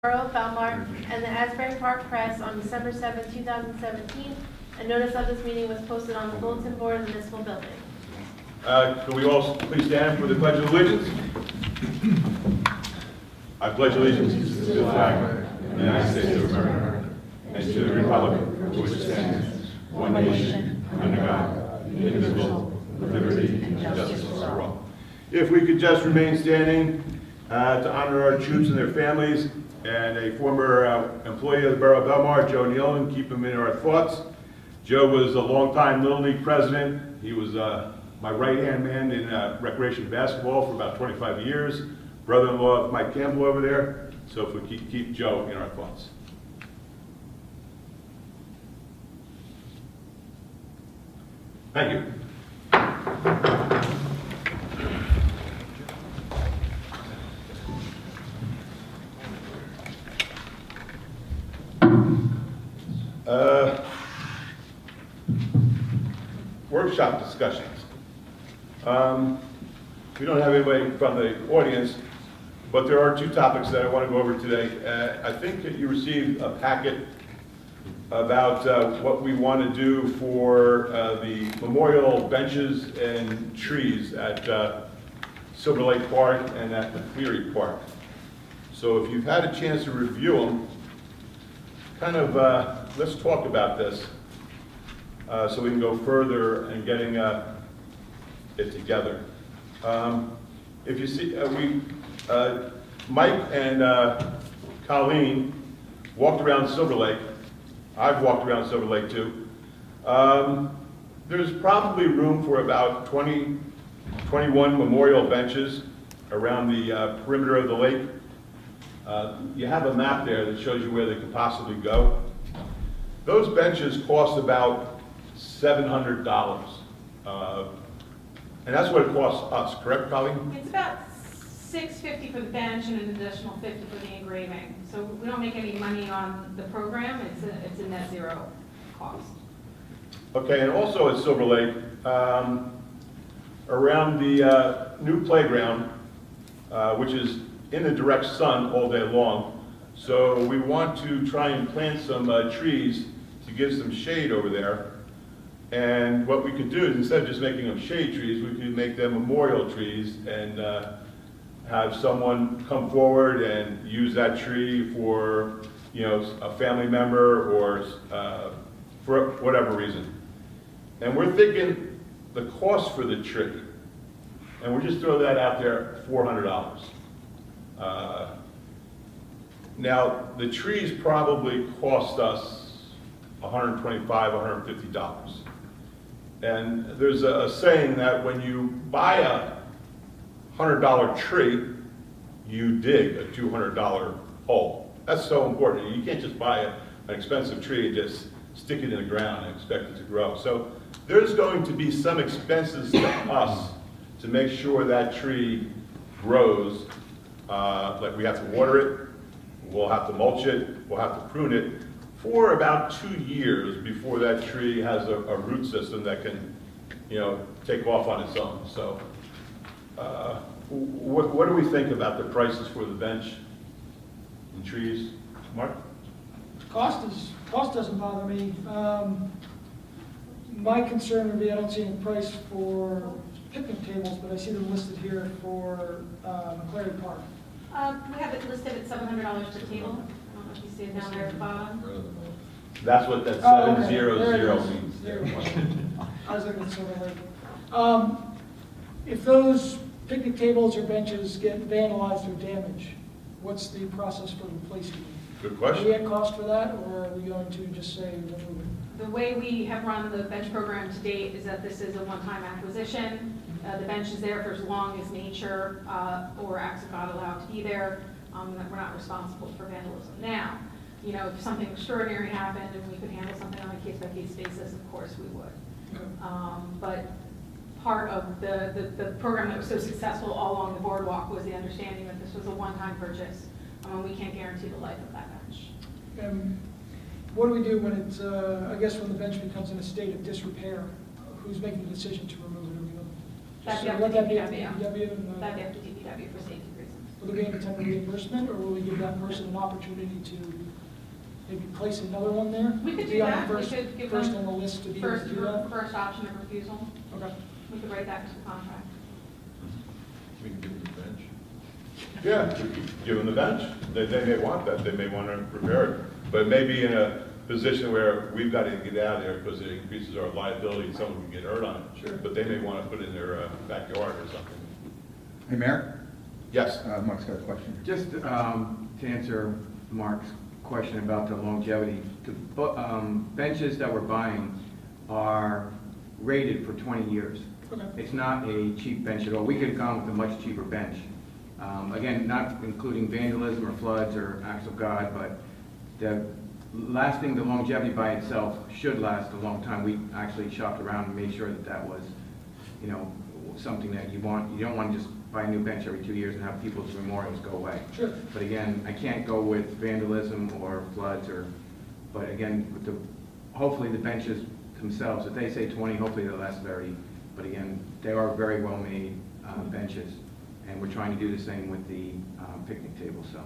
Borough, Belmar, and the Asbury Park Press on December 7, 2017. A notice of this meeting was posted on the bulletin board of the municipal building. Can we all please stand for the Pledge of Allegiance? I pledge allegiance to the flag of the United States of America and to the republic for which it stands, one nation, under God, indivisible, with liberty and justice for all. If we could just remain standing to honor our troops and their families, and a former employee of the Borough of Belmar, Joe Nealon, keep him in our thoughts. Joe was a longtime Little League president. He was my right-hand man in recreation basketball for about 25 years. Brother-in-law of Mike Campbell over there. So if we keep Joe in our thoughts. Thank you. Workshop discussions. We don't have anybody from the audience, but there are two topics that I want to go over today. I think that you received a packet about what we want to do for the memorial benches and trees at Silver Lake Park and at McCleary Park. So if you've had a chance to review them, let's talk about this so we can go further in getting it together. If you see, Mike and Colleen walked around Silver Lake. I've walked around Silver Lake too. There's probably room for about 21 memorial benches around the perimeter of the lake. You have a map there that shows you where they could possibly go. Those benches cost about $700. And that's what it costs us, correct, Colleen? It's about $650 for the bench and an additional $50 for the engraving. So we don't make any money on the program. It's a net zero cost. Okay, and also at Silver Lake, around the new playground, which is in the direct sun all day long. So we want to try and plant some trees to give some shade over there. And what we could do is, instead of just making them shade trees, we could make them memorial trees and have someone come forward and use that tree for, a family member or for whatever reason. And we're thinking the cost for the tree, and we're just throwing that out there, $400. Now, the trees probably cost us $125, $150. And there's a saying that when you buy a $100 tree, you dig a $200 hole. That's so important. You can't just buy an expensive tree and just stick it in the ground and expect it to grow. So there's going to be some expenses to us to make sure that tree grows. Like we have to water it, we'll have to mulch it, we'll have to prune it for about 2 years before that tree has a root system that can, take off on its own. So what do we think about the prices for the bench and trees? Mark? Cost doesn't bother me. My concern would be I don't see any price for picnic tables, but I see them listed here for McCleary Park. We have it listed at $700 per table. I don't know if you see it down there at the bottom. That's what that Oh, okay. 700 means. There it is. I was looking at Silver Lake. If those picnic tables or benches get vandalized or damaged, what's the process for replacing them? Good Do question. we get cost for that, or are we going to just say we'll move it? The way we have run the bench program to date is that this is a one-time acquisition. The bench is there for as long as nature or acts of God allow it to be there. We're not responsible for vandalism. Now, if something extraordinary happened and we could handle something on a case-by-case basis, of course we would. But part of the program that was so successful all along the boardwalk was the understanding that this was a one-time purchase. We can't guarantee the life of that bench. What do we do when it's, when the bench becomes in a state of disrepair? Who's making the decision to remove it? That'd be So up let to that be DPW. DPW and, That'd be up to DPW for safety reasons. Will there be any type of reimbursement, or will we give that person an opportunity to maybe place another one there? We could Be do on the that. We first- could give First them on the list to be able to do that? first option of refusal. Okay. We could write that into the contract. We can give them the bench. Yeah, give them the bench. They may want that, they may want to repair it. But it may be in a position where we've got to get out of there because it increases our liability, and someone can get hurt on it. Sure. But they may want to put it in their backyard or something. Hey, Mayor? Yes? Mark's got a question. Just to answer Mark's question about the longevity, the benches that we're buying are rated for 20 years. Okay. It's not a cheap bench at all. We could have gone with a much cheaper bench. Again, not including vandalism or floods or acts of God, but the lasting, the longevity by itself should last a long time. We actually shopped around and made sure that that was, you know, something that you want. You don't want to just buy a new bench every 2 years and have people's memorials go away. Sure. But again, I can't go with vandalism or floods but again, with hopefully the benches themselves, if they say 20, hopefully they'll last 30. But again, they are very well-made benches, and we're trying to do the same with the picnic table, so.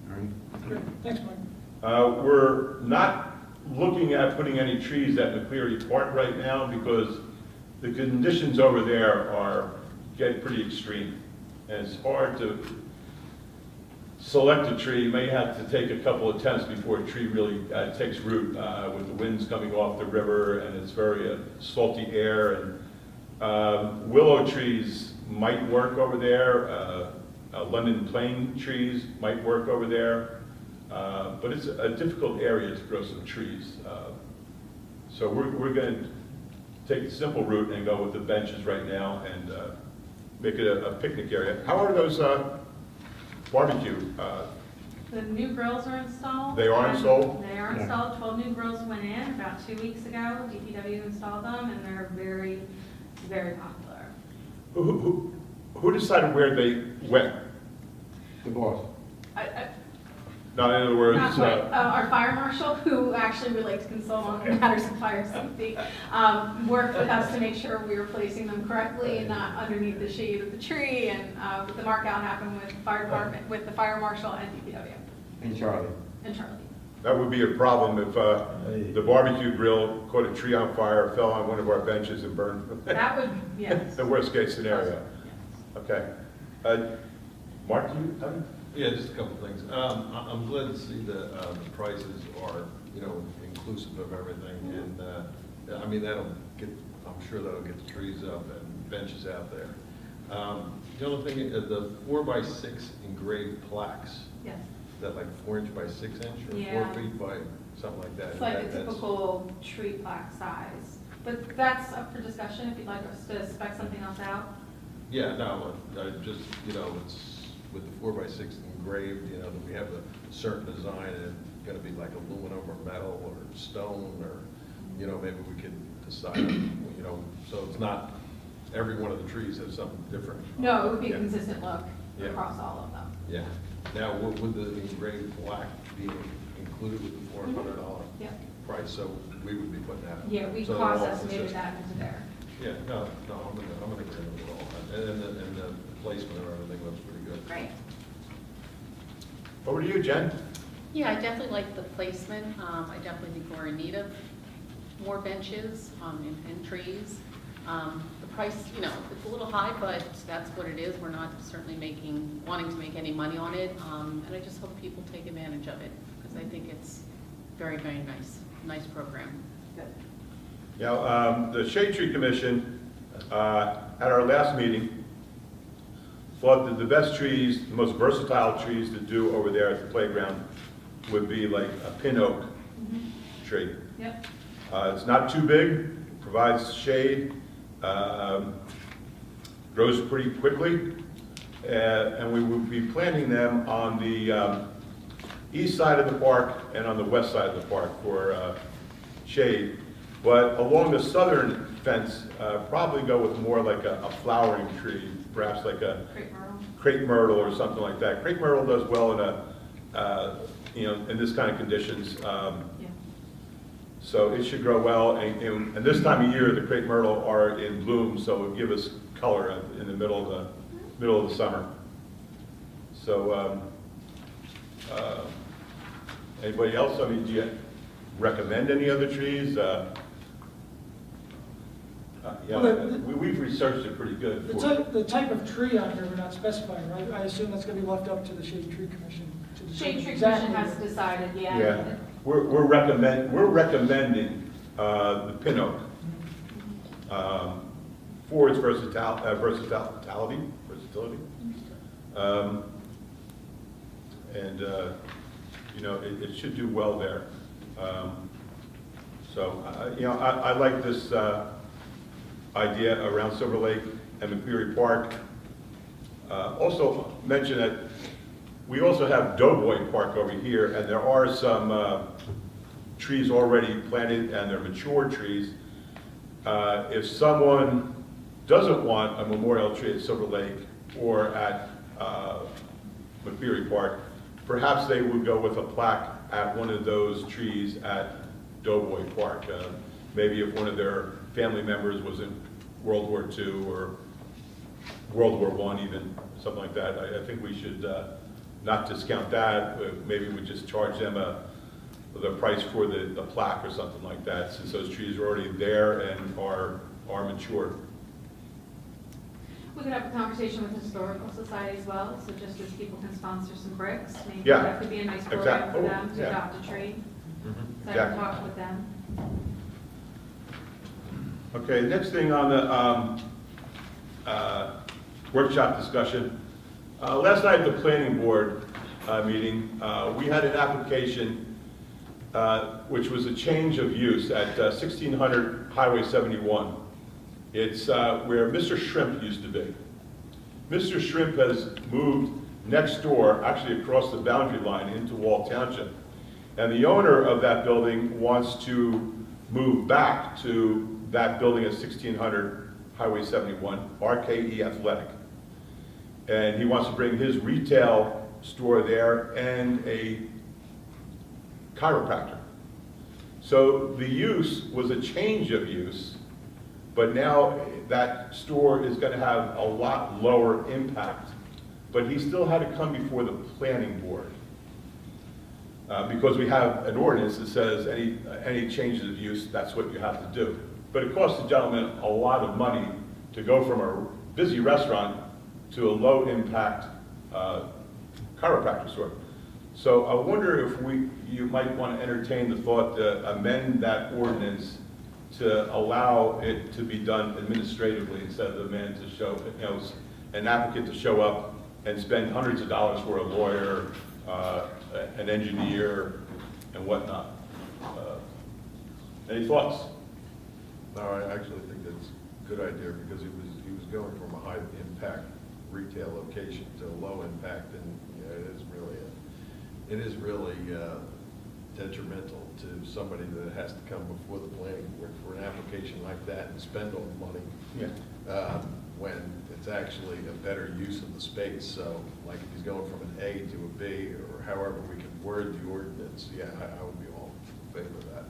All right. Great. Thanks, Mike. We're not looking at putting any trees at McCleary Park right now because the conditions over there get pretty extreme. And it's hard to select a tree. You may have to take a couple of attempts before a tree really takes root with the winds coming off the river, and it's very salty air. And willow trees might work over there. London plane trees might work over there. But it's a difficult area to grow some trees. So we're going to take a simple route and go with the benches right now and make it a picnic area. How are those barbecue? The new grills are installed. They are installed? They are installed. 12 new grills went in about 2 weeks ago. DPW installed them, and they're very, very popular. Who decided where they went? The boss. Now, in other words, Not quite. Our fire marshal, who actually we like to consult on matters of fire safety, worked with us to make sure we were placing them correctly and not underneath the shade of the tree. And the mark out happened with the fire department, with the fire marshal and DPW And Charlie. and Charlie. that would be a problem if the barbecue grill caught a tree on fire, fell on one of our benches and burned. That would, yes. The worst case scenario. Yes. Okay. Mark, do you have any? Yeah, just a couple of things. I'm glad to see that the prices are, you know, inclusive of everything. And, I mean, I'm sure that'll get the trees up and benches out there. The only thing, the 4x6 engraved plaques, Yes. is that like 4 inch by 6 inch or Yeah. 4 feet by something like that? It's like a That's- typical tree plaque size. But that's up for discussion if you'd like us to spec something else out. Yeah, no, I just, you know, it's with the 4x6 engraved, you know, that we have a certain design and it's gonna be like aluminum or metal or stone or, you know, maybe we could decide, you know, so it's not, every one of the trees has something different. No, it would be a Yeah. consistent look Yeah. across all of them. Yeah. Now, would the engraved plaque be included with the $400 Yep. price? So we would be putting that. Yeah, we so they're cost all estimated consistent. that into there. Yeah, no, I'm gonna agree with it all. And the placement of everything looks pretty good. Great. Over to you, Jen. Yeah, I definitely like the placement. I definitely think we're in need of more benches and trees. The price, you know, it's a little high, but that's what it is. We're not certainly wanting to make any money on it. And I just hope people take advantage of it because I think it's very, very nice program. Good. Now, the Shade Tree Commission, at our last meeting, thought that the best trees, the most versatile trees to do over there at the playground would be like a pin oak tree. Yep. It's not too big, provides shade, grows pretty quickly, and we will be planting them on the east side of the park and on the west side of the park for shade. But along the southern fence, probably go with more like a flowering tree, perhaps like a Great myrtle. crepe myrtle or something like that. Crepe myrtle does well in in this kind of conditions. Yeah. So it should grow well, and this time of year, the crepe myrtle are in bloom, so it'll give us color in the middle of the summer. So, anybody else? I mean, do you recommend any other trees? Yeah, we've researched it pretty good. The type of tree on here we're not specifying, right? I assume that's gonna be left up to the Shade Tree Commission to determine Shade Tree exactly Commission has what- decided, yeah. Yeah, we're recommending the pin oak for its versatility. And, you know, it should do well there. So, you know, I like this idea around Silver Lake and McCreary Park. Also mention that we also have Doughboy Park over here, and there are some trees already planted, and they're mature trees. If someone doesn't want a memorial tree at Silver Lake or at McCreary Park, perhaps they would go with a plaque at one of those trees at Doughboy Park. Maybe if one of their family members was in World War II or World War I even, something like that. I think we should not discount that. Maybe we just charge them the price for the plaque or something like that, since those trees are already there and are mature. We could have a conversation with the Historical Society as well, so just as people can sponsor some bricks, maybe Yeah, that could be a nice program exactly. for them to Yeah. adopt a tree. So I can Exactly. talk with them. Okay, next thing on the workshop discussion. Last night at the planning board meeting, we had an application which was a change of use at 1600 Highway 71. It's where Mr. Shrimp used to be. Mr. Shrimp has moved next door, actually across the boundary line into Wall Township. And the owner of that building wants to move back to that building at 1600 Highway 71, RKE Athletic. And he wants to bring his retail store there and a chiropractor. So the use was a change of use, but now that store is going to have a lot lower impact. But he still had to come before the planning board. Because we have an ordinance that says any changes of use, that's what you have to do. But it costs the gentleman a lot of money to go from a busy restaurant to a low-impact chiropractor store. So I wonder if you might want to entertain the thought to amend that ordinance to allow it to be done administratively instead of the man to show, an applicant to show up and spend hundreds of dollars for a lawyer, an engineer, and whatnot. Any thoughts? No, I actually think that's a good idea, because he was going from a high impact retail location to a low impact, and it is really detrimental to somebody that has to come before the planning board for an application like that and spend all the money. Yeah. When it's actually a better use of the space. So like if he's going from an A to a B, or however we can word the ordinance, yeah, I would be all in favor of that.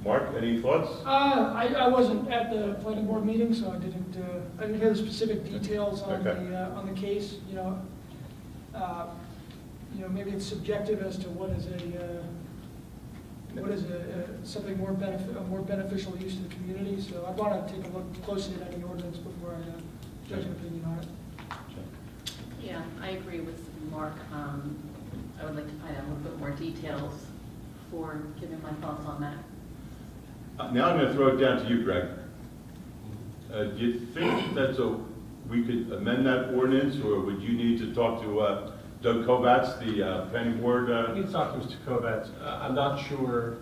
Mark, any thoughts? I wasn't at the planning board meeting, so I didn't hear the specific details on Okay. on the case, maybe it's subjective as to what is something more beneficial use to the community, so I want to take a look closely at any ordinance before I judge an opinion on it. Yeah, I agree with Mark. I would like to find out a little bit more details before giving my thoughts on that. Now I'm going to throw it down to you, Greg. Do you think we could amend that ordinance, or would you need to talk to Doug Kovats, the planning board? I need to talk to Mr. Kovats. I'm not sure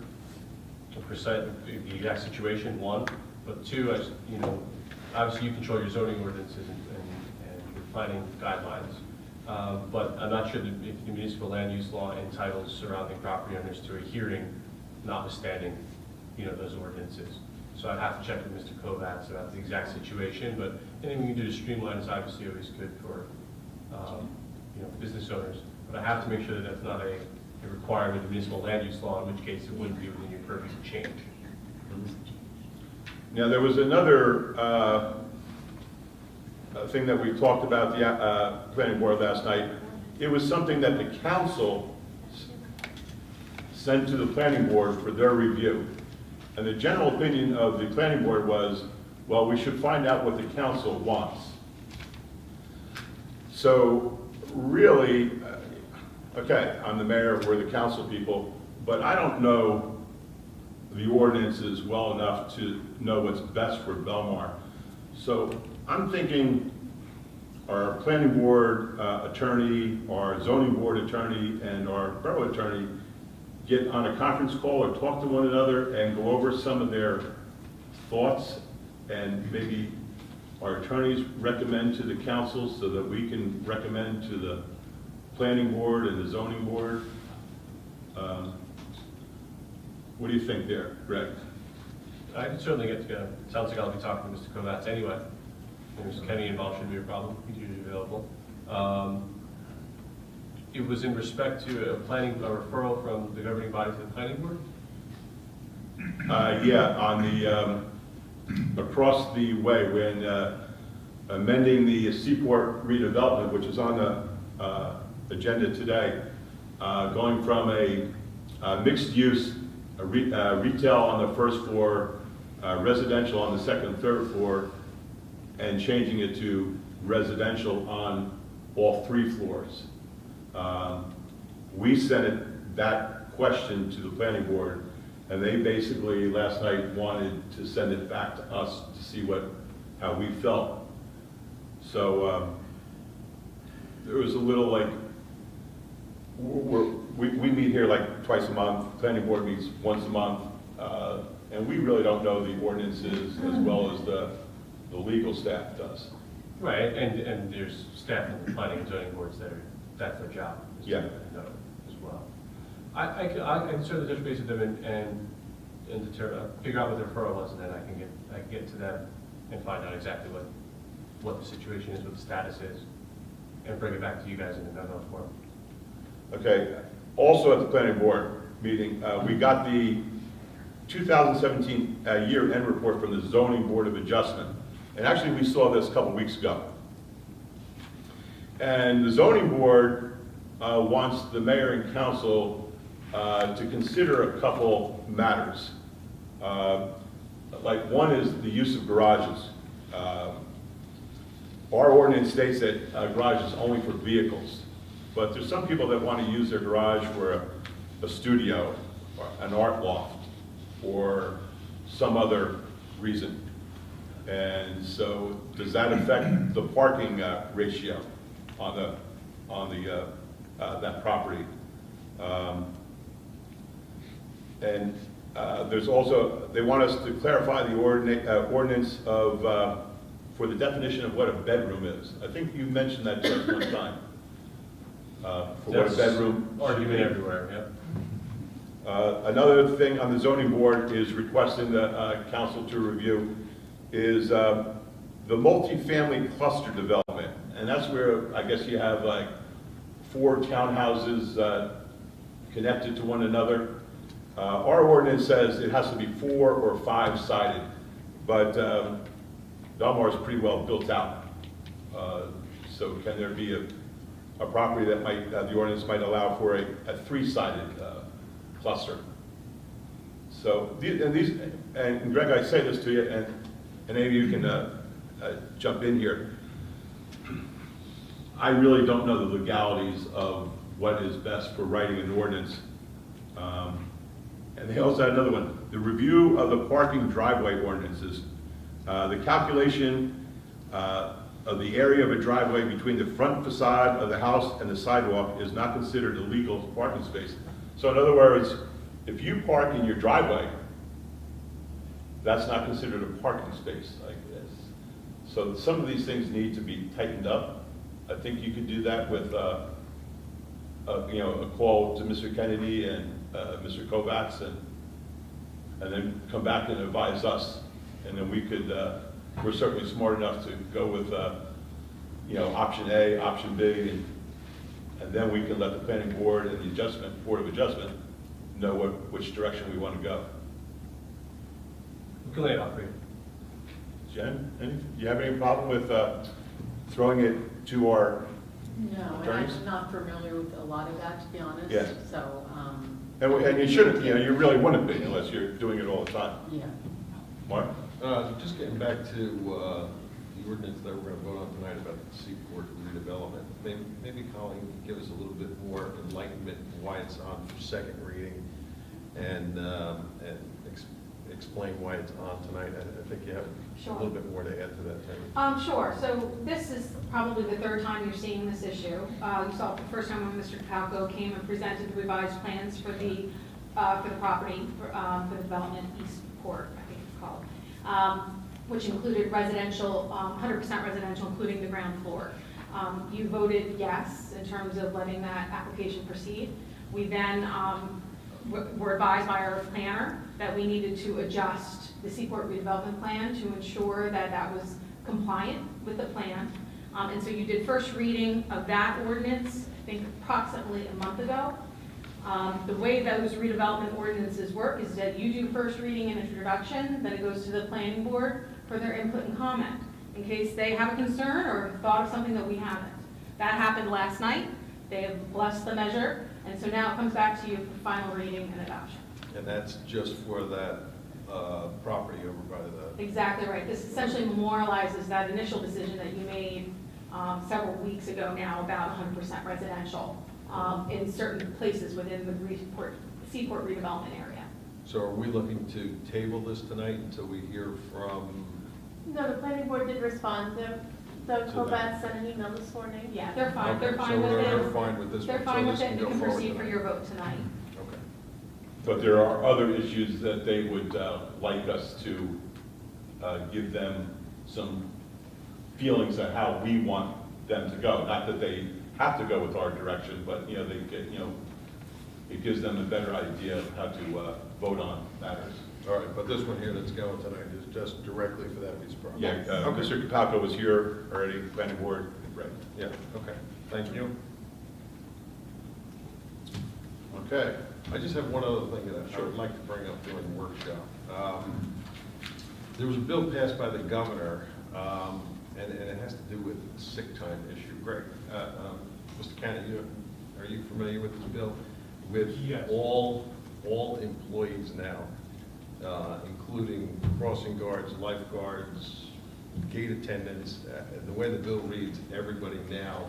the exact situation, one, but two, obviously you control your zoning ordinances and your planning guidelines. But I'm not sure if the municipal land use law entitles surrounding property owners to a hearing, notwithstanding, those ordinances. So I'd have to check with Mr. Kovats about the exact situation, but anything we can do to streamline is obviously always good for, business owners. But I have to make sure that that's not a requirement of municipal land use law, in which case it wouldn't be within your purview to change. Now, there was another thing that we talked about the planning board last night, it was something that the council sent to the planning board for their review. And the general opinion of the planning board was, well, we should find out what the council wants. So really, okay, I'm the mayor, we're the council people, but I don't know the ordinances well enough to know what's best for Belmar. So I'm thinking our planning board attorney, our zoning board attorney, and our borough attorney get on a conference call or talk to one another and go over some of their thoughts, and maybe our attorneys recommend to the council so that we can recommend to the planning board and the zoning board. What do you think there, Greg? I can certainly get together. Sounds like I'll be talking to Mr. Kovats anyway. If Mr. Kenny involved shouldn't be a problem. He's usually available. It was in respect to a referral from the governing body to the planning board? Yeah, on the, across the way, when amending the Seaport redevelopment, which is on the agenda today, going from a mixed use, retail on the first floor, residential on the second and third floor, and changing it to residential on all 3 floors. We sent that question to the planning board, and they basically last night wanted to send it back to us to see how we felt. So there was a little like, we meet here like twice a month, planning board meets once a month, and we really don't know the ordinances as well as the legal staff does. Right, and there's staff in the planning and zoning boards that's their job. Is to Yeah. know as well. I can certainly touch base with them and determine, figure out what the referral was, and then I can get to them and find out exactly what the situation is, what the status is, and bring it back to you guys in another form. Okay, also at the planning board meeting, we got the 2017 year-end report from the Zoning Board of Adjustment. And actually, we saw this a couple weeks ago. And the zoning board wants the mayor and council to consider a couple matters. Like one is the use of garages. Our ordinance states that a garage is only for vehicles, but there's some people that want to use their garage for a studio, or an art loft, or some other reason. And so, does that affect the parking ratio on that property? There's also, they want us to clarify the ordinance of for the definition of what a bedroom is. I think you mentioned that to us one time. For what a bedroom should be. Argument everywhere, yeah. Another thing on the zoning board is requesting the council to review is the multifamily cluster development. And that's where I guess you have like 4 townhouses connected to one another. Our ordinance says it has to be 4 or 5 sided, but Belmar is pretty well built out. So can there be a property that might, the ordinance might allow for a 3-sided cluster? So and Greg, I say this to you, and maybe you can jump in here. I really don't know the legalities of what is best for writing an ordinance. And they also had another one, the review of the parking driveway ordinances. The calculation of the area of a driveway between the front facade of the house and the sidewalk is not considered a legal parking space. So in other words, if you park in your driveway, that's not considered a parking space like this. So some of these things need to be tightened up. I think you could do that with a call to Mr. Kennedy and Mr. Kovats, and then come back and advise us. And then we could, we're certainly smart enough to go with, option A, option B, and then we can let the planning board and the Board of Adjustment know which direction we want to go. We can lay it out for you. Jen, do you have any problem with throwing it to our, No, and Attorneys? I'm not familiar with a lot of that, to be honest. Yes. So, and you shouldn't, you know, you really wouldn't be unless you're doing it all the time. yeah. Mark? Just getting back to the ordinance that we're going to vote on tonight about the seaport redevelopment, maybe Colleen can give us a little bit more enlightenment why it's on for second reading and explain why it's on tonight. I think you have Sure. a little bit more to add to that, Tammy. Sure, so this is probably the third time you're seeing this issue. You saw it the first time when Mr. Palco came and presented the revised plans for the property, for the development Eastport, I think it's called, which included residential, 100% residential, including the ground floor. You voted yes in terms of letting that application proceed. We then were advised by our planner that we needed to adjust the Seaport redevelopment plan to ensure that that was compliant with the plan. And so you did first reading of that ordinance, I think approximately a month ago. The way those redevelopment ordinances work is that you do first reading and introduction, then it goes to the planning board for their input and comment, in case they have a concern or thought of something that we haven't. That happened last night. They have blessed the measure, and so now it comes back to you for final reading and adoption. And that's just for that property over by the, Exactly right. This essentially memorializes that initial decision that you made several weeks ago now about 100% residential in certain places within the Seaport redevelopment area. so are we looking to table this tonight until we hear from, No, the planning board did respond. Doug To Kovacs that. sent an email this morning. Yeah, they're fine. Okay, They're fine so with they're it. fine with this They're one, so fine with this it. can You go can forward proceed for tonight. your vote tonight. Okay. But there are other issues that they would like us to give them some feelings on how we want them to go. Not that they have to go with our direction, but, you know, they get, you know, it gives them a better idea of how to vote on matters. All right, but this one here that's going tonight is just directly for that piece of property? Yeah, Okay. Mr. Capalco was here already, planning board, right. Yeah, okay, thank you. Okay. I just have one other thing that I would like to bring up during the workshop. There was a bill passed by the governor, and it has to do with the sick time issue. Greg, Mr. Kennedy, are you familiar with this bill? With Yes. all employees now, including crossing guards, lifeguards, gate attendants, the way the bill reads, everybody now.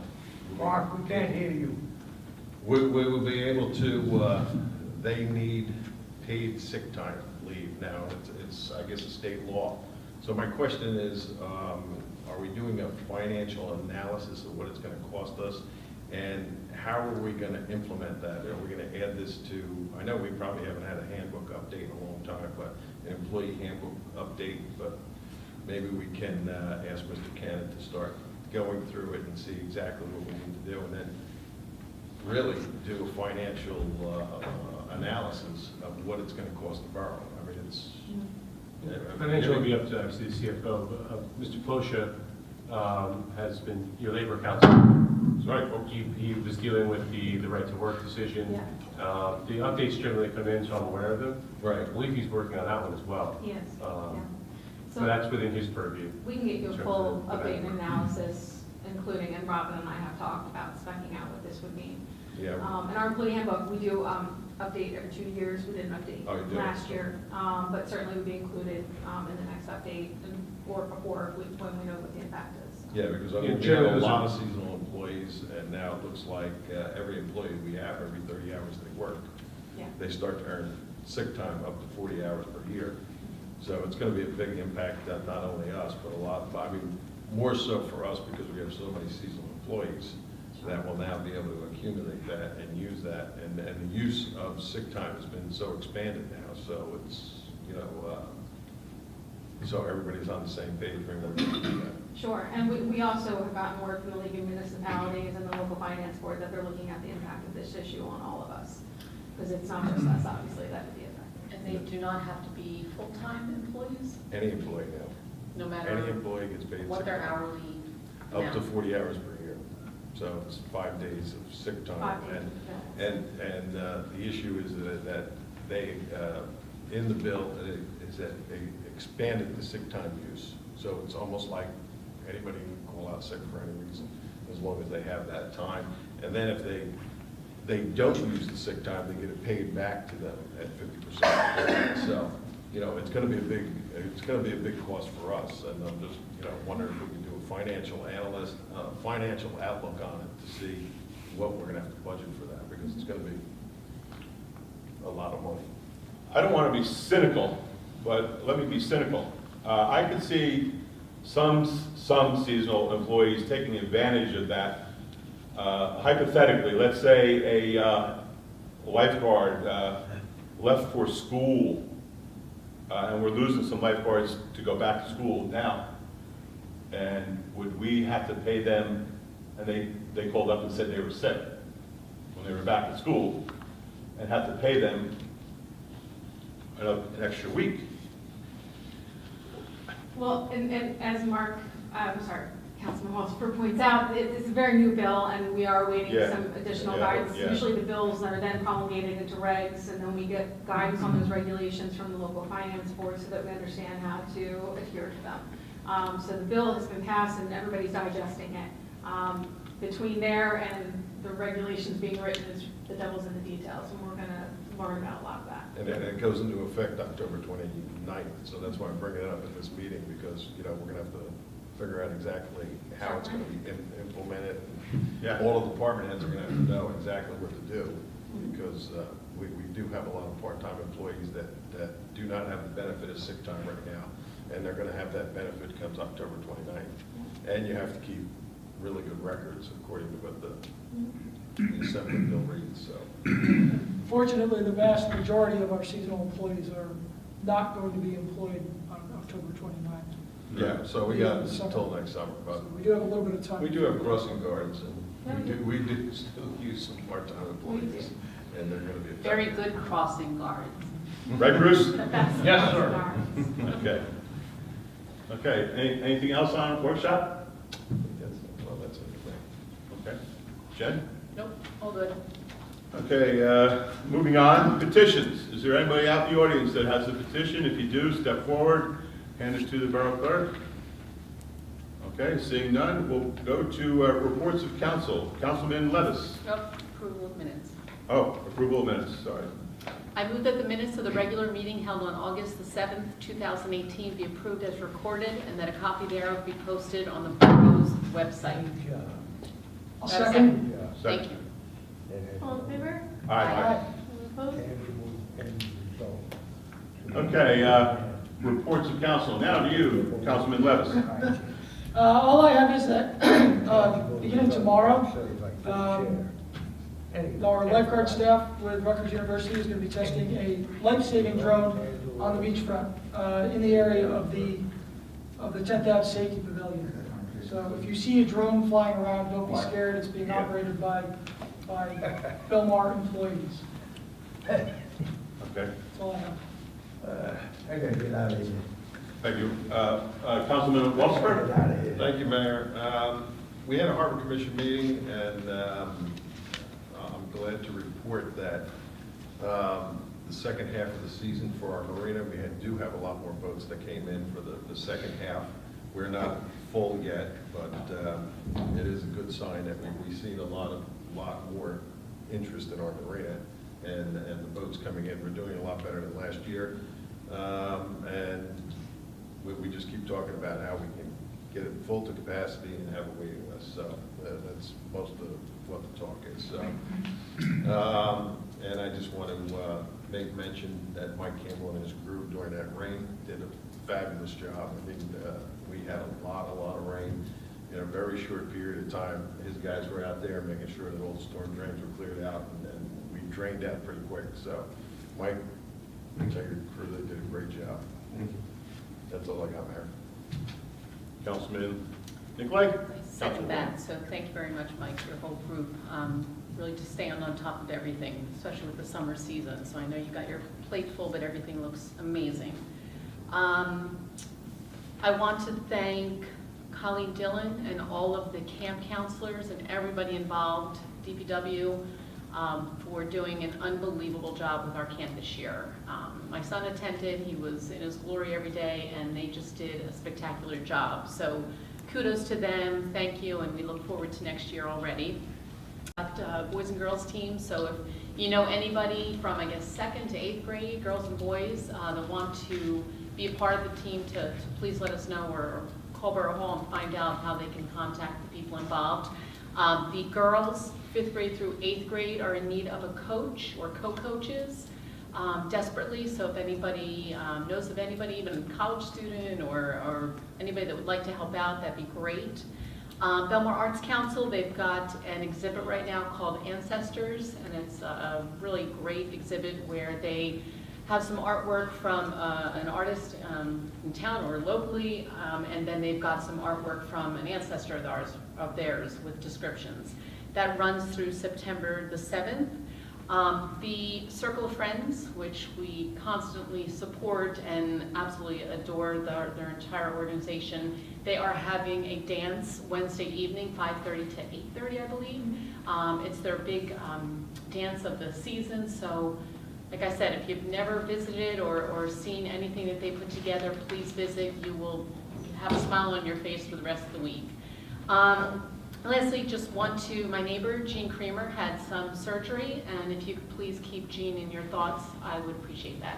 Mark, we can't hear you. We will be able to, they need paid sick time leave now. It's, I guess, a state law. So my question is, are we doing a financial analysis of what it's going to cost us? And how are we going to implement that? Are we going to add this to, I know we probably haven't had a handbook update in a long time, but an employee handbook update, but maybe we can ask Mr. Cannon to start going through it and see exactly what we need to do, and then really do a financial analysis of what it's going to cost the borough. I mean, it's. Financial will be up to obviously the CFO, but Mr. Plosha has been your labor counsel. Right. He was dealing with the right to work decision. The updates generally come in, so I'm aware of them. Right. I believe he's working on that one as well. Yes. So that's within his purview. We can get you a in terms full of the update and network. analysis, including, and Robin and I have talked about specking out what this would mean. Yeah. In our employee handbook, we do update every 2 years. We didn't update Oh, you did? last year, but certainly would be included in the next update or before when we know what the impact is. Yeah, because I Yeah, mean, we have generally a those lot are- of seasonal employees, and now it looks like every employee we have, every 30 hours they work, Yeah. they start to earn sick time up to 40 hours per year. So it's going to be a big impact on not only us, but a lot, I mean, more so for us because we have so many seasonal employees that will now be able to accumulate that and use that. And the use of sick time has been so expanded now, so it's, you know, so everybody's on the same page when we're going to do that. Sure, and we also have gotten word from the League of Municipalities and the local finance board that they're looking at the impact of this issue on all of us. Because it's not just us, obviously, that would be affected. And they do not have to be full-time employees, Any employee now, no matter any employee gets paid what sick their time. hourly Up to amount. 40 hours per year. So it's 5 days of sick time. 5 days, And the issue is that they, in the bill, is that they expanded the sick time use. So it's almost like anybody can call out sick for any reason, as long as they have that time. And then if they don't use the sick time, they get it paid back to them at 50%. So, it's gonna be a big cost for us, and I'm just, wondering if we can do a financial outlook on it to see what we're gonna have to budget for that, because it's gonna be a lot of money. I don't want to be cynical, but let me be cynical. I could see some seasonal employees taking advantage of that. Hypothetically, let's say a lifeguard left for school, and we're losing some lifeguards to go back to school now. And would we have to pay them, and they called up and said they were sick when they were back at school, and have to pay them an extra week? Well, and as Councilman Walter points out, it's a very new bill, and we are awaiting Yeah. some additional Yeah, guidance. yeah. Usually the bills are then promulgated into regs, and then we get guidance on those regulations from the local finance board so that we understand how to adhere to them. So the bill has been passed, and everybody's digesting it. Between there and the regulations being written, the devil's in the details, and we're going to learn about a lot of that. And it goes into effect October 29th, so that's why I'm bringing it up at this meeting, because, we're gonna have to figure out exactly how it's gonna be implemented. Yeah. All the department heads are gonna have to know exactly what to do, because we do have a lot of part-time employees that do not have the benefit of sick time right now, and they're gonna have that benefit comes October 29th. And you have to keep really good records according to what the Assembly bill reads, so. Fortunately, the vast majority of our seasonal employees are not going to be employed on October 29th. Yeah, so we got Summer. until next summer, but So we do have a little bit of time. we do have crossing guards, and Yeah, we do still use some part-time employees, and they're gonna be. Very good crossing guards. Right, Bruce? The best Yes, sir. guards. Okay. Okay, anything else on workshop? That's it. Okay. Jen? Nope, all good. Okay, moving on, petitions. Is there anybody out in the audience that has a petition? If you do, step forward, hand it to the borough clerk. Okay, seeing none, we'll go to reports of council. Councilman Levis. Nope, approval of minutes. Oh, approval of minutes, sorry. I move that the minutes of the regular meeting held on August the 7th, 2018 be approved as recorded, and that a copy thereof be posted on the borough's website. I'll Do I have a second. Thank you. All in favor? Aye. All opposed? Okay, reports of council. Now to you, Councilman Levis. All I have is that, beginning tomorrow, our lifeguard staff with Rutgers University is going to be testing a life-saving drone on the beachfront in the area of the 10th Ave Safety Pavilion. So if you see a drone flying around, don't be scared. It's being operated by Belmar employees. Okay, That's all I have. I gotta get out of here. thank you. Councilman Walter? Thank you, Mayor. We had a Harbor Commission meeting, and I'm glad to report that the second half of the season for our marina, we do have a lot more boats that came in for the second half. We're not full yet, but it is a good sign that we've seen a lot more interest in our marina, and the boats coming in. We're doing a lot better than last year, and we just keep talking about how we can get it full to capacity and have a waiting list. So that's most of what the talk is. So, and I just want to make mention that Mike Campbell and his crew during that rain did a fabulous job. I mean, we had a lot of rain in a very short period of time. His guys were out there making sure that all the storm drains were cleared out, and we drained that pretty quick. So, Mike, and your crew, they did a great job. That's all I got, Mayor. Councilman Nicolay? I second that, so thank you very much, Mike, your whole group. Really just staying on top of everything, especially with the summer season. So I know you got your plate full, but everything looks amazing. I want to thank Colleen Dillon and all of the camp counselors and everybody involved, DPW, for doing an unbelievable job with our camp this year. My son attended, he was in his glory every day, and they just did a spectacular job. So kudos to them, thank you, and we look forward to next year already. Boys and girls team, so if you know anybody from, I guess, 2nd to 8th grade, girls and boys, that want to be a part of the team, to please let us know, or call Borough Hall and find out how they can contact the people involved. The girls, 5th grade through 8th grade, are in need of a coach or co-coaches desperately, so if anybody knows of anybody, even a college student or anybody that would like to help out, that'd be great. Belmar Arts Council, they've got an exhibit right now called Ancestors, and it's a really great exhibit where they have some artwork from an artist in town or locally, and then they've got some artwork from an ancestor of theirs with descriptions. That runs through September the 7th. The Circle of Friends, which we constantly support and absolutely adore their entire organization, they are having a dance Wednesday evening, 5:30 to 8:30, I believe. It's their big dance of the season, so like I said, if you've never visited or seen anything that they put together, please visit. You will have a smile on your face for the rest of the week. Lastly, just my neighbor, Jean Creamer, had some surgery, and if you could please keep Jean in your thoughts, I would appreciate that.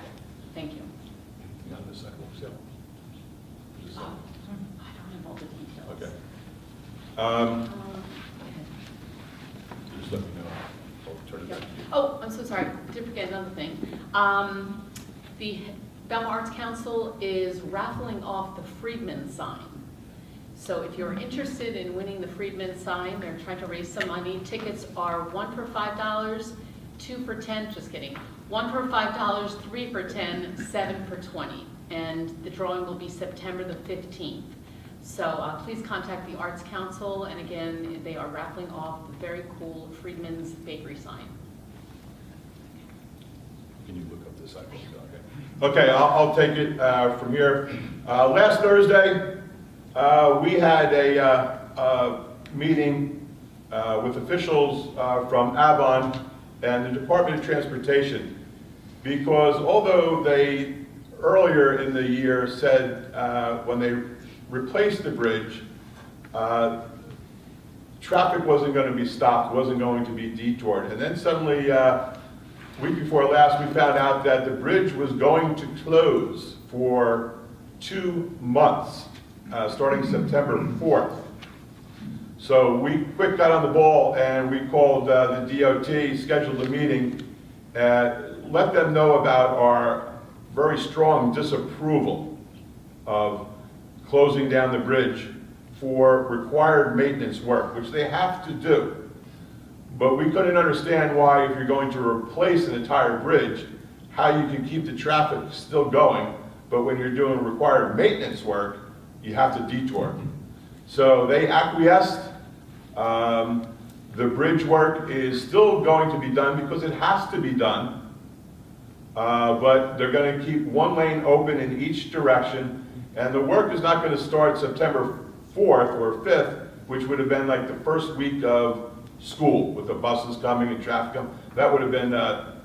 Thank you. Not in the second one, so. Just I second. don't have all the details. Okay. Go ahead. Just let me know. I'll turn it back to you. Oh, I'm so sorry, did forget another thing. The Belmar Arts Council is raffling off the Friedman sign. So if you're interested in winning the Friedman sign, they're trying to raise some money. Tickets are 1 for $5, 2 for $10, just kidding. 1 for $5, 3 for $10, 7 for $20. And the drawing will be September the 15th. So please contact the Arts Council, and again, they are raffling off the very cool Friedman's Bakery sign. Can you look up this item? Okay, I'll take it from here. Last Thursday, we had a meeting with officials from Avon and the Department of Transportation, because although they earlier in the year said when they replaced the bridge, traffic wasn't going to be stopped, wasn't going to be detoured, and then suddenly week before last, we found out that the bridge was going to close for 2 months, starting September 4th. So we quick got on the ball and we called the DOT, scheduled a meeting, and let them know about our very strong disapproval of closing down the bridge for required maintenance work, which they have to do. But we couldn't understand why, if you're going to replace an entire bridge, how you can keep the traffic still going, but when you're doing required maintenance work, you have to detour. So they acquiesced. The bridge work is still going to be done because it has to be done, but they're going to keep one lane open in each direction, and the work is not going to start September 4th or 5th, which would have been like the first week of school with the buses coming and traffic coming. That would have been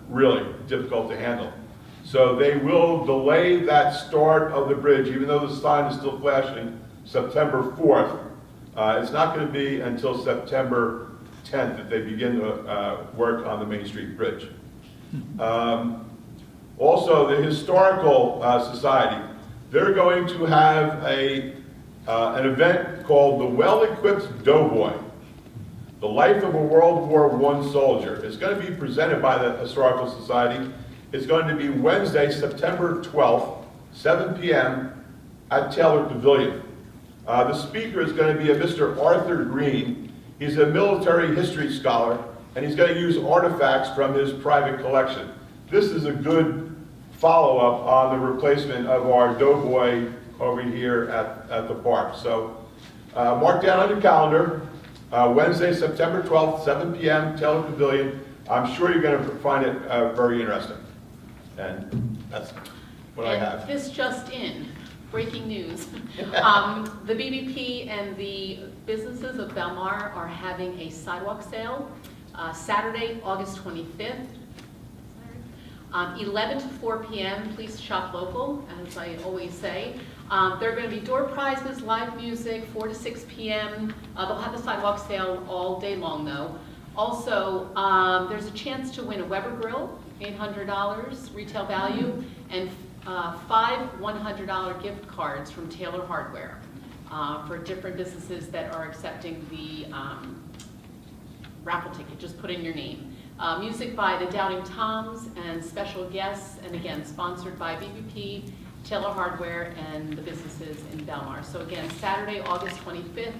really difficult to handle. So they will delay that start of the bridge, even though the sign is still flashing, September 4th. It's not going to be until September 10th that they begin to work on the Main Street Bridge. Also, the Historical Society, they're going to have an event called the Well-Equipped Doughboy, The Life of a World War I Soldier. It's going to be presented by the Historical Society. It's going to be Wednesday, September 12th, 7 p.m. at Taylor Pavilion. The speaker is going to be a Mr. Arthur Green. He's a military history scholar, and he's going to use artifacts from his private collection. This is a good follow-up on the replacement of our Doughboy over here at the park. So mark down on your calendar, Wednesday, September 12th, 7 p.m., Taylor Pavilion. I'm sure you're going to find it very interesting. And that's what I have. This just in, breaking news. The BBP and the businesses of Belmar are having a sidewalk sale Saturday, August 25th. 11 to 4 p.m. Please shop local, as I always say. There are going to be door prizes, live music, 4 to 6 p.m. They'll have the sidewalk sale all day long, though. Also, there's a chance to win a Weber grill, $800 retail value, and 5 $100 gift cards from Taylor Hardware for different businesses that are accepting the raffle ticket. Just put in your name. Music by the Doubting Toms and special guests, and again, sponsored by BBP, Taylor Hardware, and the businesses in Belmar. So again, Saturday, August 25th,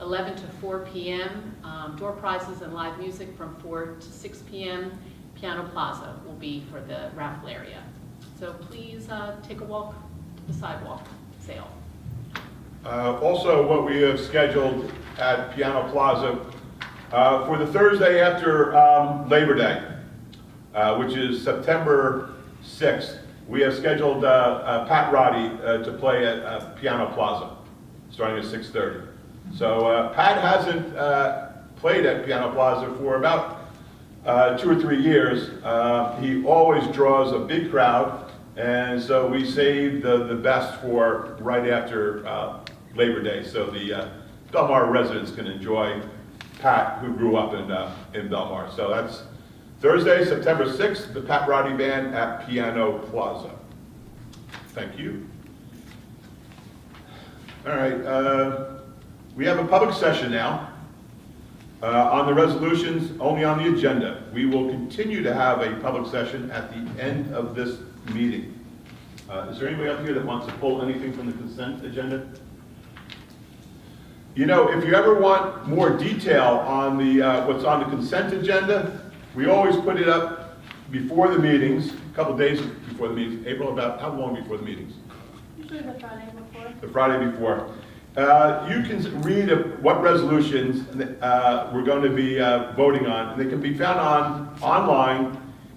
11 to 4 p.m. Door prizes and live music from 4 to 6 p.m. Piano Plaza will be for the raffle area. So please take a walk to the sidewalk sale. Also, what we have scheduled at Piano Plaza for the Thursday after Labor Day, which is September 6th, we have scheduled Pat Roddy to play at Piano Plaza, starting at 6:30. So Pat hasn't played at Piano Plaza for about 2 or 3 years. He always draws a big crowd, and so we saved the best for right after Labor Day, so the Belmar residents can enjoy Pat, who grew up in Belmar. So that's Thursday, September 6th, the Pat Roddy Band at Piano Plaza. Thank you. All right, we have a public session now on the resolutions only on the agenda. We will continue to have a public session at the end of this meeting. Is there anybody up here that wants to pull anything from the consent agenda? You know, if you ever want more detail on the what's on the consent agenda, we always put it up before the meetings, a couple days before the meetings. April, about how long before the meetings? Usually the Friday before. The Friday before. You can read what resolutions we're going to be voting on, and they can be found online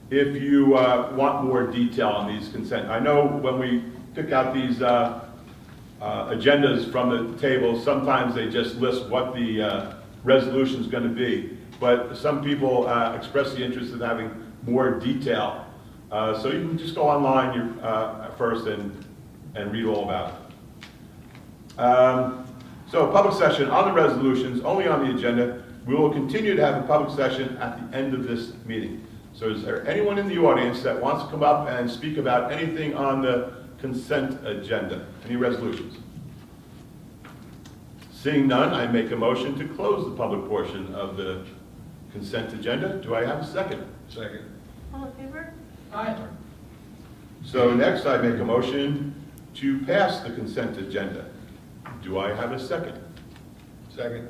if you want more detail on these consent. I know when we pick out these agendas from the table, sometimes they just list what the resolution is going to be, but some people express the interest in having more detail. So you can just go online first and read all about it. So a public session on the resolutions, only on the agenda. We will continue to have a public session at the end of this meeting. So is there anyone in the audience that wants to come up and speak about anything on the consent agenda? Any resolutions? Seeing none, I make a motion to close the public portion of the consent agenda. Do I have a second? Second. All in favor? Aye. So next, I make a motion to pass the consent agenda. Do I have a second? Second.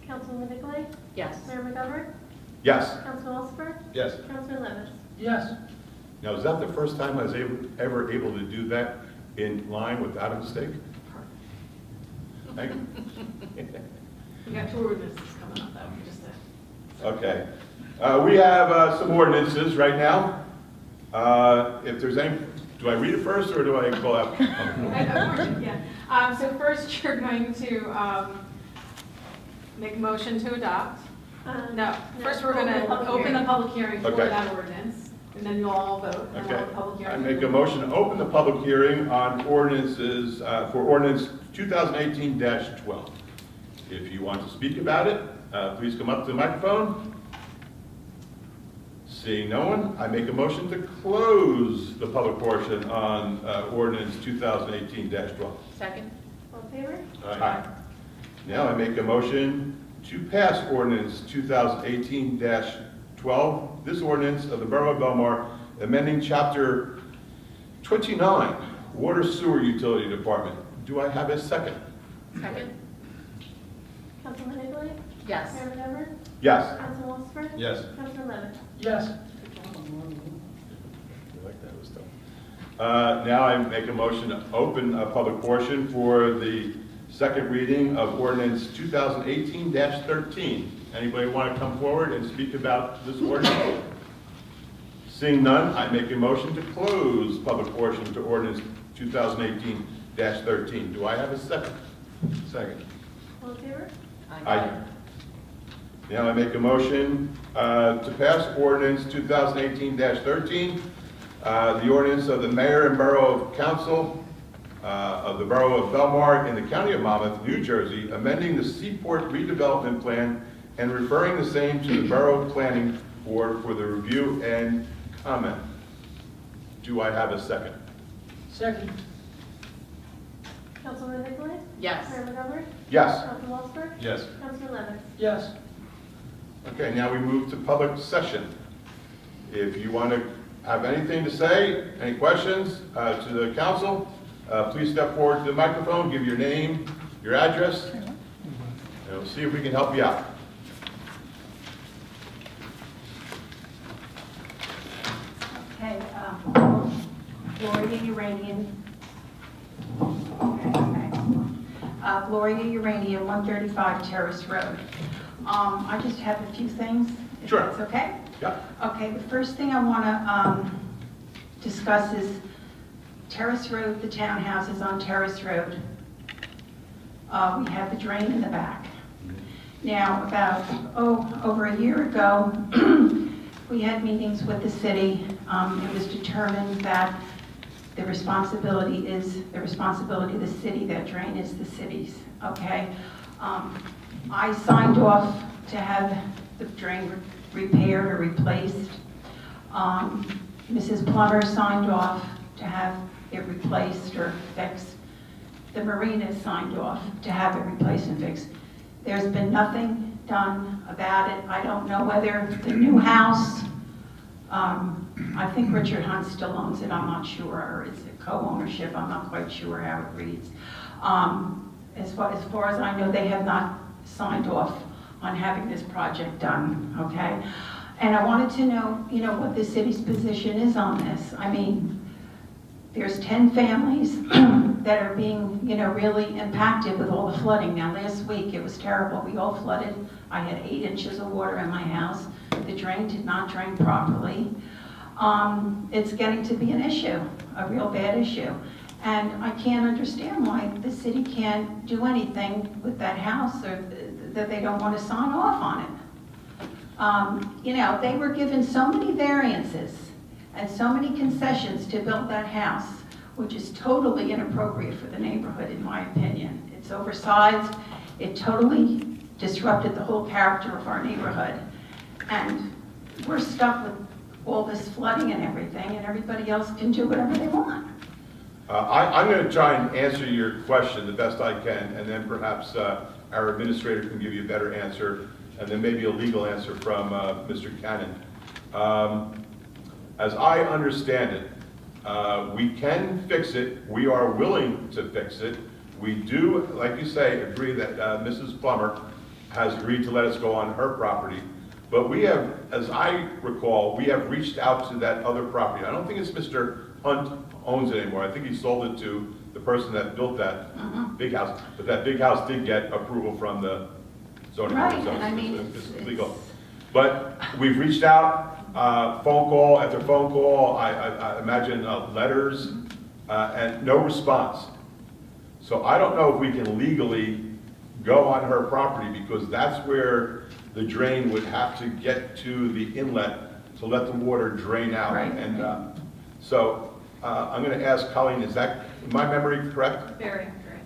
Councilman Nicolay? Yes. Mayor McGovern? Yes. Councilman Osmer? Yes. Councilman Levis? Yes. Now, is that the first time I was ever able to do that in line without a mistake? Thank you. We got 2 ordinances coming up, though, just to... Okay. We have some ordinances right now. If there's any, do I read it first or do I call out? Yeah. So first, you're going to make a motion to adopt. No, first we're going to open the public hearing for Okay. that ordinance, and then you'll all vote. And we'll Okay. have the public hearing. I make a motion to open the public hearing on ordinances, for ordinance 2018-12. If you want to speak about it, please come up to the microphone. Seeing no one, I make a motion to close the public portion on ordinance 2018-12. Second? All in favor? Aye. Now I make a motion to pass ordinance 2018-12. This ordinance of the Borough of Belmar, amending chapter 29, Water Sewer Utility Department. Do I have a second? Second? Councilman Nicolay? Yes. Mayor McGovern? Yes. Councilman Osmer? Yes. Councilman Levis? Yes. You like that, was tough. Now I make a motion to open a public portion for the second reading of ordinance 2018-13. Anybody want to come forward and speak about this ordinance? Seeing none, I make a motion to close public portion to ordinance 2018-13. Do I have a second? Second. All in favor? Aye. Now I make a motion to pass ordinance 2018-13, The ordinance of the mayor and borough council of the borough of Belmar in the county of Monmouth, New Jersey, amending the Seaport redevelopment plan and referring the same to the borough planning board for the review and comment. Do I have a second? Second. Councilwoman Nicolay? Yes. Mayor McGover? Yes. Councilman Walsberg? Yes. Councilman Levitt? Yes. Okay, now we move to public session. If you want to have anything to say, any questions to the council, please step forward to the microphone, give your name, your address, and we'll see if we can help you out. Okay, Gloria Uranium. Gloria Uranium, 135 Terrace Road. I just have a few things, if Sure. that's okay? Yeah. Okay, the first thing I want to discuss is Terrace Road, the townhouses on Terrace Road. We have the drain in the back. Now, about, over a year ago, we had meetings with the city. It was determined that the responsibility of the city, that drain is the city's, okay? I signed off to have the drain repaired or replaced. Mrs. Plummer signed off to have it replaced or fixed. The marina signed off to have it replaced and fixed. There's been nothing done about it. I don't know whether the new house, I think Richard Hunt still owns it, I'm not sure, or it's a co-ownership, I'm not quite sure how it reads. As far as I know, they have not signed off on having this project done, okay? And I wanted to know, what the city's position is on this. I mean, there's 10 families that are being, really impacted with all the flooding. Now, last week, it was terrible. We all flooded. I had 8 inches of water in my house. The drain did not drain properly. It's getting to be an issue, a real bad issue. And I can't understand why the city can't do anything with that house, or that they don't want to sign off on it. They were given so many variances and so many concessions to build that house, which is totally inappropriate for the neighborhood, in my opinion. It's oversized. It totally disrupted the whole character of our neighborhood. And we're stuck with all this flooding and everything, and everybody else can do whatever they want. I'm going to try and answer your question the best I can, and then perhaps our administrator can give you a better answer, and then maybe a legal answer from Mr. Cannon. As I understand it, we can fix it. We are willing to fix it. We do, like you say, agree that Mrs. Plummer has agreed to let us go on her property. But we have, as I recall, we have reached out to that other property. I don't think it's Mr. Hunt owns it anymore. I think he sold it to the person that built that big house. But that big house did get approval from the zoning board. Right, So and I mean, it's legal. But we've reached out, phone call after phone call, I imagine letters, and no response. So I don't know if we can legally go on her property, because that's where the drain would have to get to the inlet to let the water drain out. Right. And so I'm going to ask Colleen, is that, in my memory, correct? Very accurate.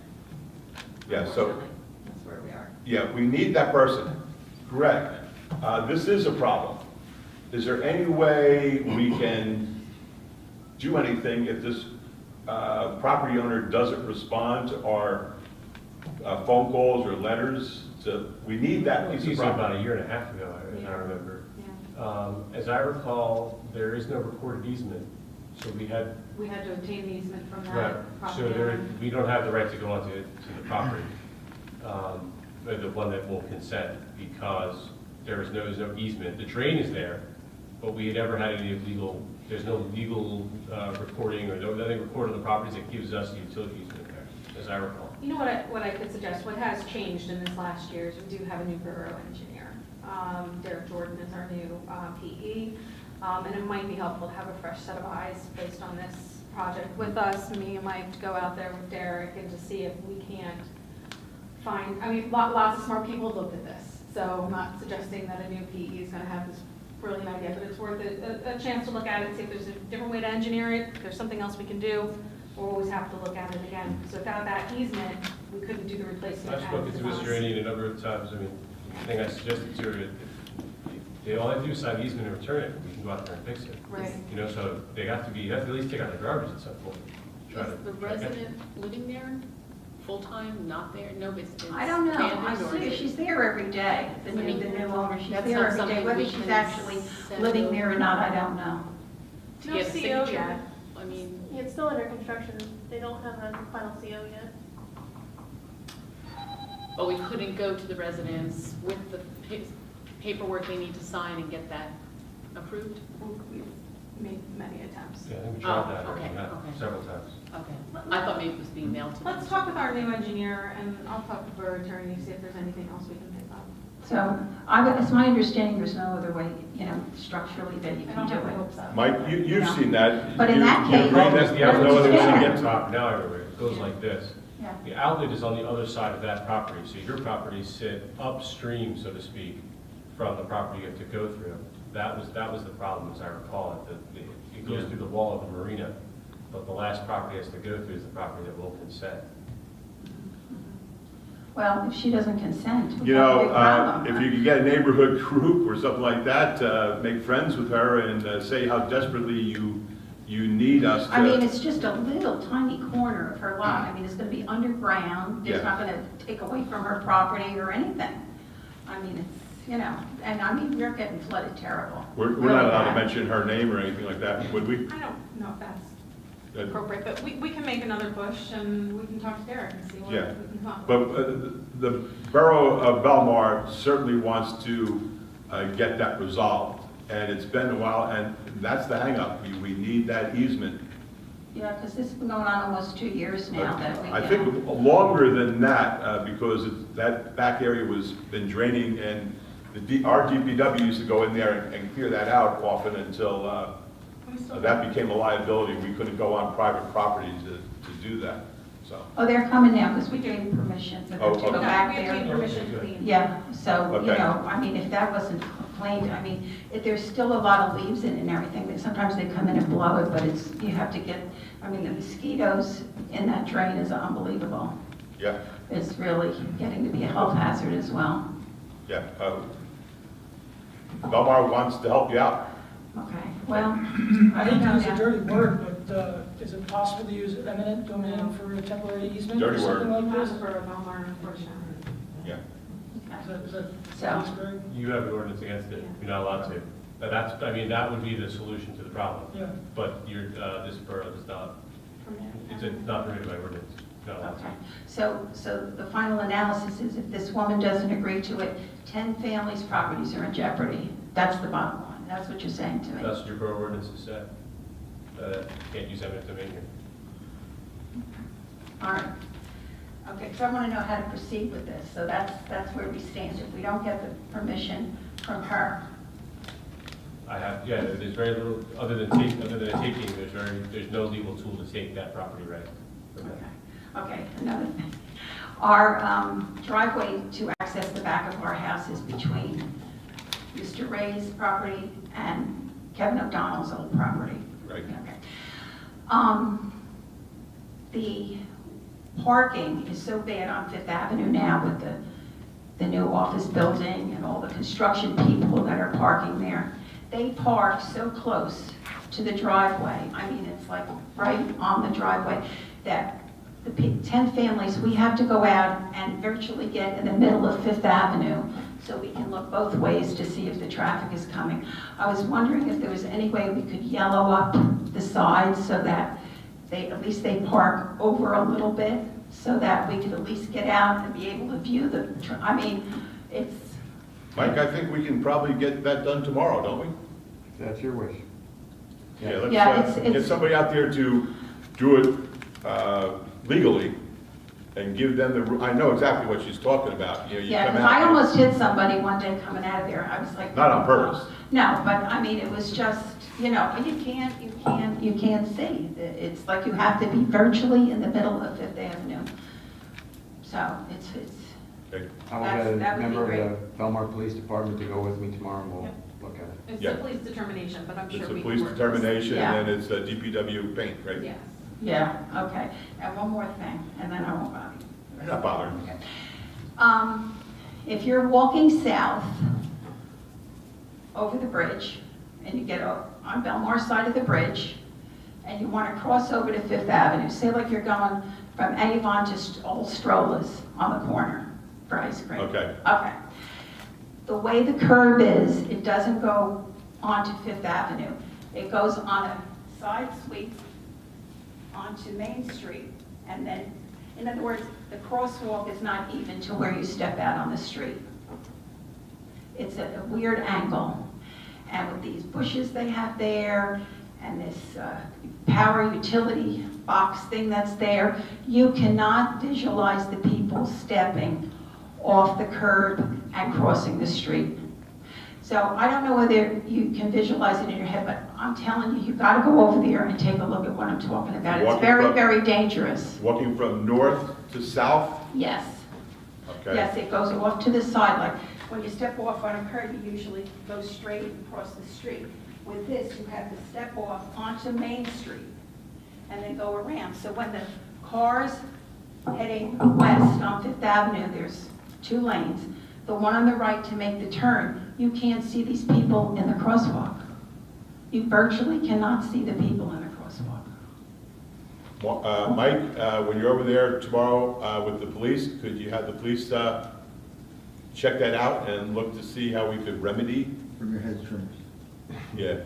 Yeah, so, Unfortunately, that's where we are. yeah, we need that person. Greg, this is a problem. Is there any way we can do anything if this property owner doesn't respond to our phone calls or letters? We need that piece of It's about property. a year and a half ago, as I remember. Yeah. As I recall, there is no recorded easement, so we had, We had to obtain the easement from right, that property so there, owner. we don't have the right to go onto to the property, the one that won't consent, because there's no easement. The drain is there, but we had never had any legal, there's no legal recording or nothing recorded on the properties that gives us the utility easement there, as I recall. You know what I could suggest, what has changed in this last year is we do have a new borough engineer. Derek Jordan is our new PE, and it might be helpful to have a fresh set of eyes based on this project with us, me and Mike, to go out there with Derek and to see if we can't find, I mean, lots of smart people looked at this, so I'm not suggesting that a new PE is gonna have this really an idea, but it's worth a chance to look at it, see if there's a different way to engineer it, if there's something else we can do. We'll always have to look at it again, because without that easement, we couldn't do the replacement. I've spoken to Mr. Rainey a number of times. I mean, the thing I suggested to her, they all have to do is sign the easement and return it. We can go out there and fix it. Right. You know, so they have to at least take out the garbage at some point. Try Is to- the try to get- resident living there, full-time, not there? No, it's I don't know, I abandoned, or see, is it- she's there every day, the new owner, she's That's there not every day. something Whether we she's can actually send living there or over? not, I don't know. To No get a CO signature? yet. I mean, Yeah, it's still under construction. They don't have a final CO yet. but we couldn't go to the residents with the paperwork they need to sign and get that approved? We've made many attempts. Yeah, I think we tried Oh, that okay, already, okay. several times. Okay. I thought maybe it was being mailed to them. Let's talk with our new engineer, and I'll talk with our attorney, see if there's anything else we can pick up. So, it's my understanding there's no other way, structurally that you I can don't do have my it. hopes up. Mike, you've seen that. But in that You case- agree There's that no other way to Yeah. get top, now I remember, it goes like this. Yeah. The outlet is on the other side of that property, so your properties sit upstream, so to speak, from the property you have to go through. That was the problem, as I recall it, that it goes through the wall of the marina, but the last property has to go through is the property that will consent. Well, if she doesn't consent, we You have a know, big problem. if you could get a neighborhood group or something like that, make friends with her and say how desperately you need us to. I mean, it's just a little tiny corner of her lot. I mean, it's gonna be underground. It's Yeah. not gonna take away from her property or anything. I mean, it's, and I mean, we're getting flooded terrible. We're Really not allowed to bad. mention her name or anything like that, would we? I don't know if that's Uh, appropriate, but we can make another push, and we can talk to Derek and see what we Yeah. can come up But with. the borough of Belmar certainly wants to get that resolved. And it's been a while, and that's the hangup. We need that easement. Yeah, because this has been going on almost 2 years now that we. I think longer than that, because that back area was been draining, and our DPW used to go in there and clear that out often until that became a liability. We couldn't go on private property to do that, so. Oh, they're coming now because we gave permission for Oh, them to go okay. back We obtained there. permission to clean. Yeah, so, Okay. I mean, if that wasn't cleaned, I mean, there's still a lot of leaves in it and everything, that sometimes they come in and blow it, but you have to get, I mean, the mosquitoes in that drain is unbelievable. Yeah, It's really getting to be a health hazard as well. yeah. Belmar wants to help you out. Okay, well, I hate to use a Yeah. dirty word, but is it possible to use eminent domain for a temporary easement or Dirty something word. like Not this? for Belmar, unfortunately. Yeah. Is that So- Leesburg? You have an ordinance against it, you're not allowed to. But that would be the solution to the problem. Yeah. But this borough is not, it's not permitted by ordinance. Not allowed to. Okay, so the final analysis is if this woman doesn't agree to it, 10 families' properties are in jeopardy. That's the bottom line. That's what you're saying to me. That's what your borough ordinance has said. Can't use eminent domain here. All right. Okay, so I want to know how to proceed with this. So that's where we stand. If we don't get the permission from her, There's very little, other than a taking, there's no legal tool to take that property right. from them. okay, another thing. Our driveway to access the back of our house is between Mr. Ray's property and Kevin O'Donnell's old property. Right. Okay. The parking is so bad on Fifth Avenue now with the new office building and all the construction people that are parking there. They park so close to the driveway. I mean, it's like right on the driveway that the 10 families, we have to go out and virtually get in the middle of Fifth Avenue so we can look both ways to see if the traffic is coming. I was wondering if there was any way we could yellow up the sides so that at least they park over a little bit so that we could at least get out and be able to view it's, Mike, I think we can probably get that done tomorrow, don't we? That's your wish. Yeah, let's Yeah, it's- get somebody out there to do it legally and give them I know exactly what she's talking about. You yeah, come 'cause out- I almost hit somebody one day coming out of there. I was like. Not on purpose. No, but I mean, it was just, you can't see. It's like you have to be virtually in the middle of Fifth Avenue. So it's, Okay. I will That get would a be member of great. the Belmar Police Department to go with me tomorrow, and we'll look at it. It's Yeah. a police determination, but I'm sure It's we a can police work this. determination, Yeah. and then it's a DPW paint, right? Yes. Yeah, okay. And one more thing, and then I won't bother you. I'm not bothering. Okay. If you're walking south over the bridge, and you get on Belmar side of the bridge, and you want to cross over to Fifth Avenue, say like you're going from Avon to Old Strollers on the corner for ice cream. Okay. Okay. The way the curve is, it doesn't go onto Fifth Avenue. It goes on a side sweep onto Main Street, and then, in other words, the crosswalk is not even to where you step out on the street. It's at a weird angle, and with these bushes they have there, and this power utility box thing that's there, you cannot visualize the people stepping off the curb and crossing the street. So I don't know whether you can visualize it in your head, but I'm telling you, you've got to go over there and take a look at what I'm talking about. It's Walking very, from- very dangerous. Walking from north to south? Yes. Okay. Yes, it goes off to the side, like when you step off on a curb, you usually go straight across the street. With this, you have to step off onto Main Street and then go around. So when the cars heading west on Fifth Avenue, there's 2 lanes. The one on the right to make the turn, you can't see these people in the crosswalk. You virtually cannot see the people in the crosswalk. Mike, when you're over there tomorrow with the police, could you have the police check that out and look to see how we could remedy? From your head trimmers. Yeah.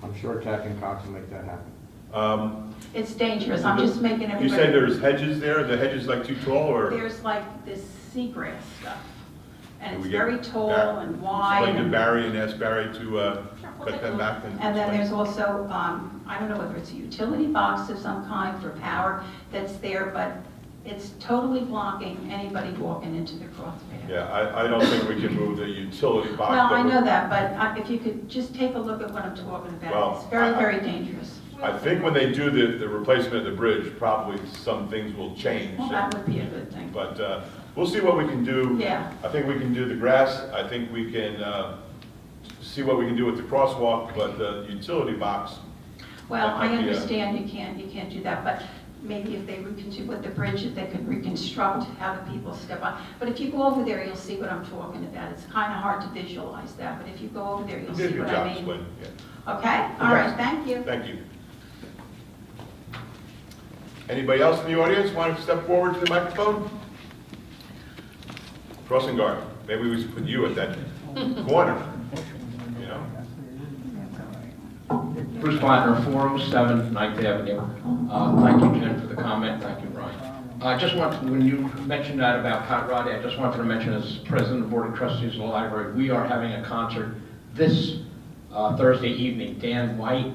I'm sure Jack and Cox will make that happen. It's dangerous. I'm just making everybody. You said there's hedges there? The hedges like too tall, or? There's like this seagrass stuff, and Can it's we get very tall Bar- and wide. Explain to And Barry and ask Barry to we'll cut take a them look. back. and then there's also, I don't know whether it's a utility box of some kind for power that's there, but it's totally blocking anybody walking into the crosspath. Yeah, I don't think we can move the utility box. Well, but I know that, but if you could just take a look at what I'm talking Well, about. It's very, I- very dangerous. I think when they do the replacement of the bridge, probably some things will change. Well, that would be a good thing. But we'll see what we can do. Yeah. I think we can do the grass. I think we can see what we can do with the crosswalk, but the utility box. Well, that I might be a- understand you can't do that, but maybe if they reconstruct with the bridge, if they could reconstruct how the people step on. But if you go over there, you'll see what I'm talking about. It's kind of hard to visualize that, but if you go over there, You you'll did a see good what job I mean. explaining. Yeah. Okay? All right, thank you. Thank you. Anybody else in the audience want to step forward to the microphone? Crossing guard, maybe we should put you at that corner, you know? Bruce Blattner, 407 Ninth Avenue. Thank you, Jen, for the comment. Thank you, Brian. I just want, when you mentioned that about Pat Roddy, I just wanted to mention as president of the Board of Trustees of the library, we are having a concert this Thursday evening, Dan White,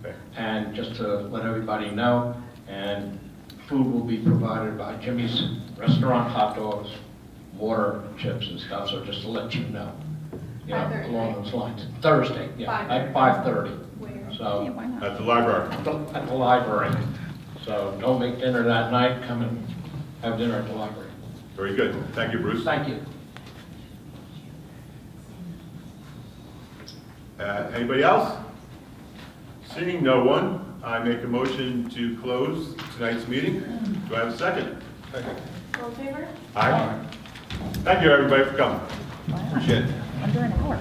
Okay. and just to let everybody know, and food will be provided by Jimmy's Restaurant, hot dogs, water, chips and stuff, so just to let you know. You know, 5:30, along right? those lines. Thursday, yeah, 5:30. at 5:30. Where? Yeah, So, why not? At the library. at the library. So don't make dinner that night, come and have dinner at the library. Very good. Thank you, Bruce. Thank you. Anybody else? Seeing no one, I make a motion to close tonight's meeting. Do I have a second? Second. All in favor? Aye. Thank you, everybody, for coming. Appreciate it. Under an hour.